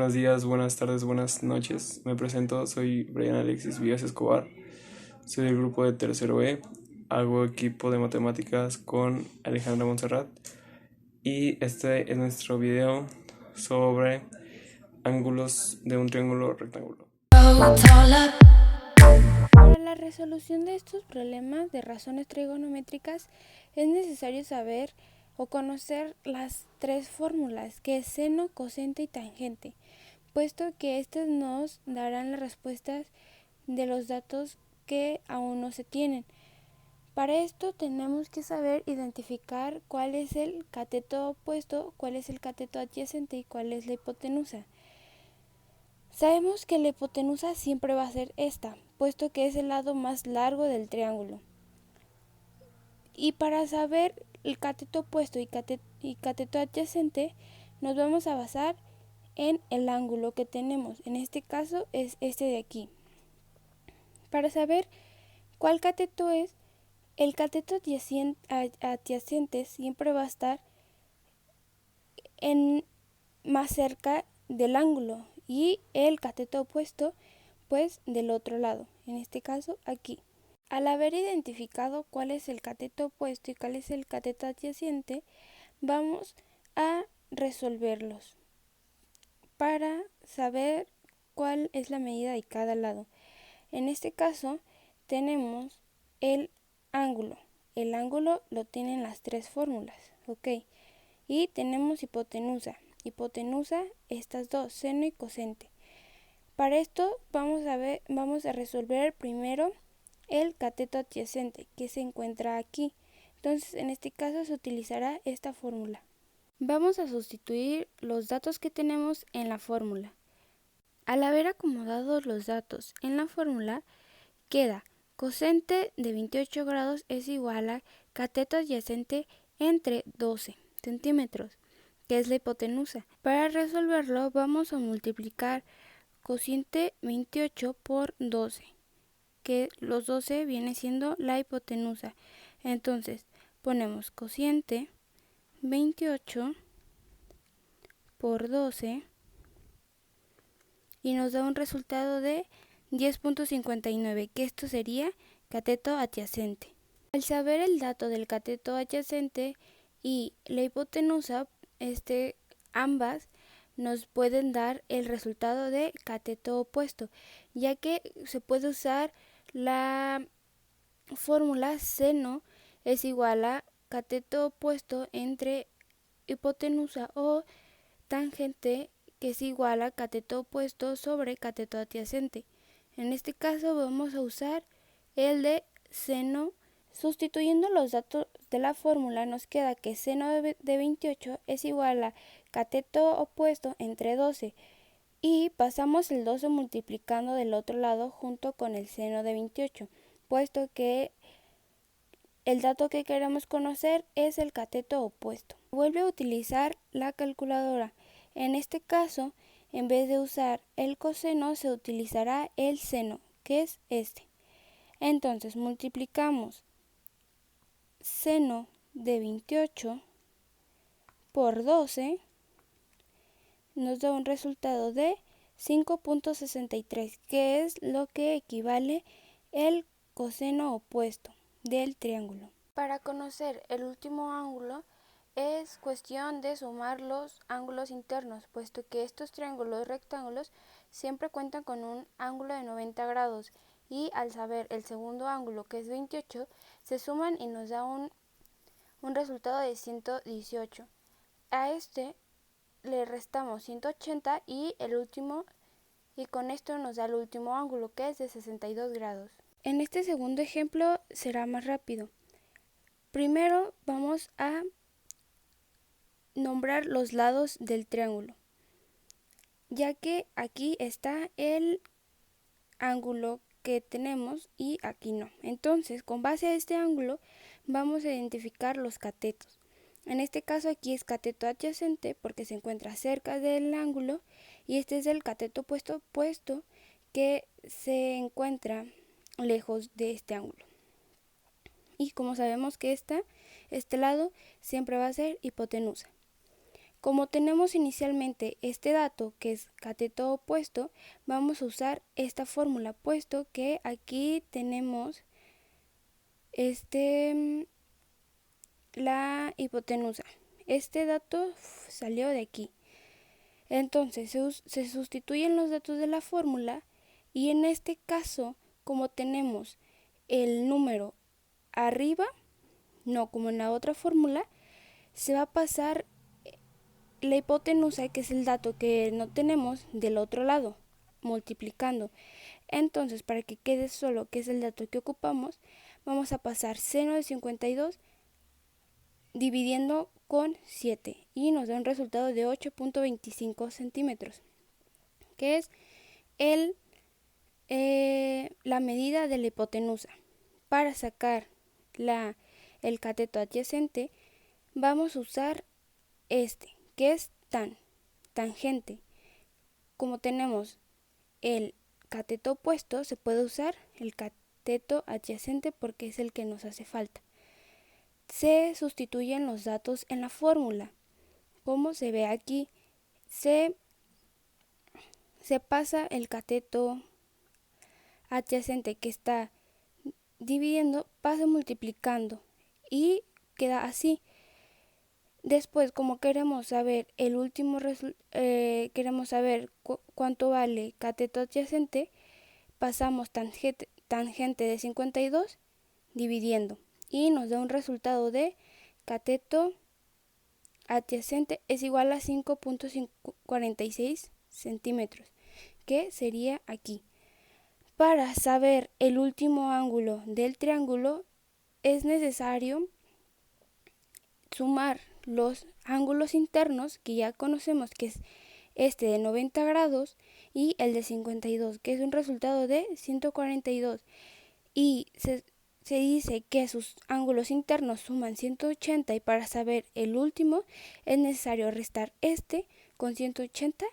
buenos días, buenas tardes, buenas noches. Me presento, soy Brian Alexis Villas Escobar. Soy del grupo de tercero E. Hago equipo de matemáticas con Alejandra Montserrat. Y este es nuestro video sobre ángulos de un triángulo rectángulo. Para la resolución de estos problemas de razones trigonométricas es necesario saber o conocer las tres fórmulas, que es seno, coseno y tangente, puesto que estas nos darán las respuestas de los datos que aún no se tienen. Para esto tenemos que saber identificar cuál es el cateto opuesto, cuál es el cateto adyacente y cuál es la hipotenusa. Sabemos que la hipotenusa siempre va a ser esta, puesto que es el lado más largo del triángulo. Y para saber el cateto opuesto y cateto adyacente, nos vamos a basar en el ángulo que tenemos. En este caso es este de aquí. Para saber cuál cateto es, el cateto adyacente siempre va a estar más cerca del ángulo y el cateto opuesto pues del otro lado, en este caso aquí. Al haber identificado cuál es el cateto opuesto y cuál es el cateto adyacente, vamos a resolverlos para saber cuál es la medida de cada lado. En este caso tenemos el ángulo. El ángulo lo tienen las tres fórmulas, ¿ok? Y tenemos hipotenusa. Hipotenusa, estas dos, seno y cosente. Para esto vamos a resolver primero el cateto adyacente, que se encuentra aquí. Entonces, en este caso se utilizará esta fórmula. Vamos a sustituir los datos que tenemos en la fórmula. Al haber acomodado los datos en la fórmula, queda cosente de 28 grados es igual a cateto adyacente entre 12 centímetros, que es la hipotenusa. Para resolverlo vamos a multiplicar cociente 28 por 12, que los 12 viene siendo la hipotenusa. Entonces ponemos cociente 28 por 12 y nos da un resultado de 10.59, que esto sería cateto adyacente. Al saber el dato del cateto adyacente y la hipotenusa, ambas nos pueden dar el resultado de cateto opuesto, ya que se puede usar la fórmula seno es igual a cateto opuesto entre hipotenusa o tangente, que es igual a cateto opuesto sobre cateto adyacente. En este caso vamos a usar el de seno. Sustituyendo los datos de la fórmula nos queda que seno de 28 es igual a cateto opuesto entre 12 y pasamos el 12 multiplicando del otro lado junto con el seno de 28, puesto que el dato que queremos conocer es el cateto opuesto. Vuelve a utilizar la calculadora. En este caso, en vez de usar el coseno, se utilizará el seno, que es este. Entonces multiplicamos seno de 28 por 12, nos da un resultado de 5.63, que es lo que equivale el coseno opuesto del triángulo. Para conocer el último ángulo es cuestión de sumar los ángulos internos, puesto que estos triángulos rectángulos siempre cuentan con un ángulo de 90 grados y al saber el segundo ángulo, que es 28, se suman y nos da un resultado de 118. A este le restamos 180 y con esto nos da el último ángulo, que es de 62 grados. En este segundo ejemplo será más rápido. Primero vamos a nombrar los lados del triángulo, ya que aquí está el ángulo que tenemos y aquí no. Entonces, con base a este ángulo, vamos a identificar los catetos. En este caso aquí es cateto adyacente porque se encuentra cerca del ángulo y este es el cateto opuesto, puesto que se encuentra lejos de este ángulo. Y como sabemos que este lado siempre va a ser hipotenusa. Como tenemos inicialmente este dato que es cateto opuesto, vamos a usar esta fórmula, puesto que aquí tenemos la hipotenusa. Este dato salió de aquí. Entonces se sustituyen los datos de la fórmula y en este caso, como tenemos el número arriba, no como en la otra fórmula, se va a pasar la hipotenusa, que es el dato que no tenemos, del otro lado, multiplicando. Entonces, para que quede solo, que es el dato que ocupamos, vamos a pasar seno de 52 dividiendo con 7 y nos da un resultado de 8.25 centímetros, que es la medida de la hipotenusa. Para sacar el cateto adyacente, vamos a usar que es tangente. Como tenemos el cateto opuesto, se puede usar el cateto adyacente porque es el que nos hace falta. Se sustituyen los datos en la fórmula. Como se ve aquí, se pasa el cateto adyacente que está dividiendo, pasa multiplicando y queda así. Después, como queremos saber queremos saber cuánto vale cateto adyacente, pasamos tangente de 52 dividiendo y nos da un resultado de cateto adyacente es igual a 5.46 centímetros, que sería aquí. Para saber el último ángulo del triángulo es necesario sumar los ángulos internos que ya conocemos, que es este de 90 grados y el de 52, que es un resultado de 142, y se dice que sus ángulos internos suman 180, y para saber el último es necesario restar este con 180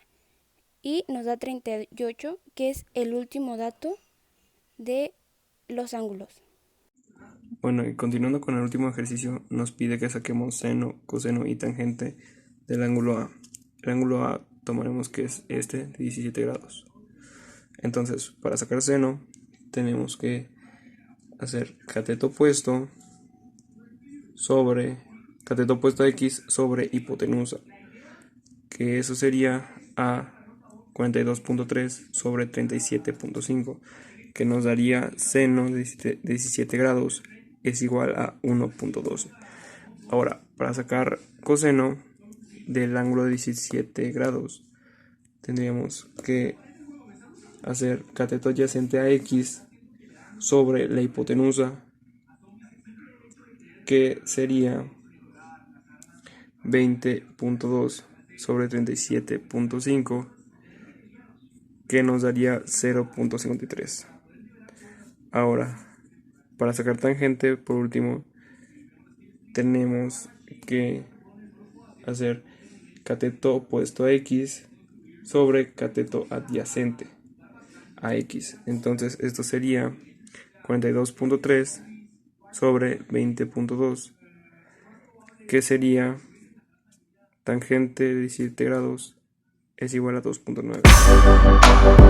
y nos da 38, que es el último dato de los ángulos. Bueno, y continuando con el último ejercicio, nos pide que saquemos seno, coseno y tangente del ángulo A. El ángulo A tomaremos que es este de 17 grados. Entonces, para sacar seno, tenemos que hacer cateto opuesto a X sobre hipotenusa, que eso sería a 42.3 sobre 37.5, que nos daría seno de 17 grados es igual a 1.12. Ahora, para sacar coseno del ángulo de 17 grados, tendríamos que hacer cateto adyacente a X sobre la hipotenusa, que sería 20.2 sobre 37.5, que nos daría 0.53. Ahora, para sacar tangente, por último, tenemos que hacer cateto opuesto a X sobre cateto adyacente a X. Entonces esto sería 42.3 sobre 20.2, que sería tangente de 17 grados es igual a 2.9.